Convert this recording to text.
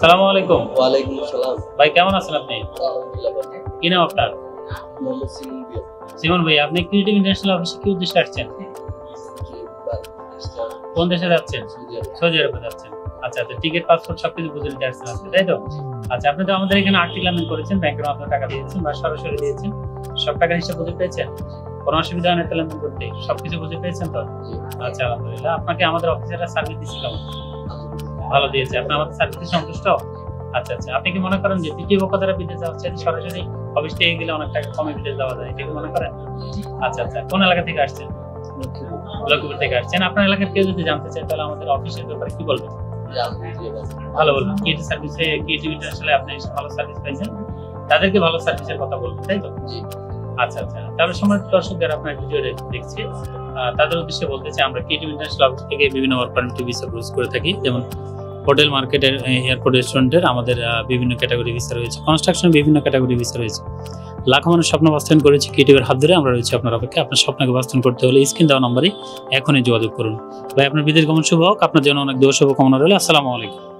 আসসালামু আলাইকুম। ওয়ালাইকুম আসসালাম। ভাই কেমন আছেন আপনি? আলহামদুলিল্লাহ ভাই। কি নাম আপনার? মোহাম্মদ সিমন ভাই। সিমন ভাই, আপনি ক্রিয়েটিভ ইন্টারন্যাশনাল অফিসে কি উদ্দেশ্যে আসছেন? জি ভাই। কোন দেশে যাচ্ছেন? সৌদি আরবে যাচ্ছেন। আচ্ছা আচ্ছা, টিকিট পাসপোর্ট সবকিছু বুঝে নিতে আসছেন আপনি, তাই তো? আচ্ছা, আপনি তো আমাদের এখানে আর্থিক লেনদেন করেছেন, ব্যাংকের মাধ্যমে টাকা দিয়েছেন বা সরাসরি দিয়েছেন, সব টাকার হিসাব বুঝে পেয়েছেন? কোনো অসুবিধা হয় না তো লেনদেন করতে? সবকিছু বুঝে পেয়েছেন তো? আচ্ছা, আলহামদুলিল্লাহ। আপনাকে আমাদের অফিসাররা সার্ভিস দিচ্ছে কেমন? ভালো দিয়েছে। আপনি আমাদের সার্ভিসে সন্তুষ্ট? আচ্ছা আচ্ছা, আপনি কি মনে করেন যে দ্বিতীয় পক্ষ দ্বারা বিদেশ যাওয়ার চেয়ে সরাসরি অফিস থেকে গেলে অনেক টাকা কমে বিদেশ যাওয়া যায়, এটা কি মনে করেন? আচ্ছা আচ্ছা, কোন এলাকা থেকে আসছেন? লক্ষ্মীপুর থেকে আসছেন। আপনার এলাকার কেউ যদি জানতে চায় তাহলে আমাদের অফিসের ব্যাপারে কি বলবেন? ভালো বলবেন। ক্রিয়েটিভ সার্ভিসে, ক্রিয়েটিভ ইন্টারন্যাশনালে আপনি এসে ভালো সার্ভিস পাইছেন, তাদেরকে ভালো সার্ভিসের কথা বলবেন, তাই তো? আচ্ছা আচ্ছা, তাহলে সময় দর্শক যারা আপনার ভিডিও দেখছে তাদের উদ্দেশ্যে বলতে চাই, আমরা ক্রিয়েটিভ ইন্টারন্যাশনাল অফিস থেকে বিভিন্ন ওয়ার্ক পারমিট ভিসা প্রসেস করে থাকি। যেমন হোটেল, মার্কেটের, এয়ারপোর্ট, রেস্টুরেন্টের আমাদের বিভিন্ন ক্যাটাগরি ভিসা রয়েছে, কনস্ট্রাকশন বিভিন্ন ক্যাটাগরি ভিসা রয়েছে। লাখো মানুষ স্বপ্ন বাস্তবায়ন করেছি ক্রিয়েটিভের হাত ধরে আমরা রয়েছি আপনার অপেক্ষা। আপনার স্বপ্নকে বাস্তবায়ন করতে হলে স্ক্রিন দেওয়া নম্বরে এখনই যোগাযোগ করুন। ভাই, আপনার বিদেশ গমন শুভ হোক, আপনার জন্য অনেক দোয়া শুভকামনা রইল। আসসালামু আলাইকুম।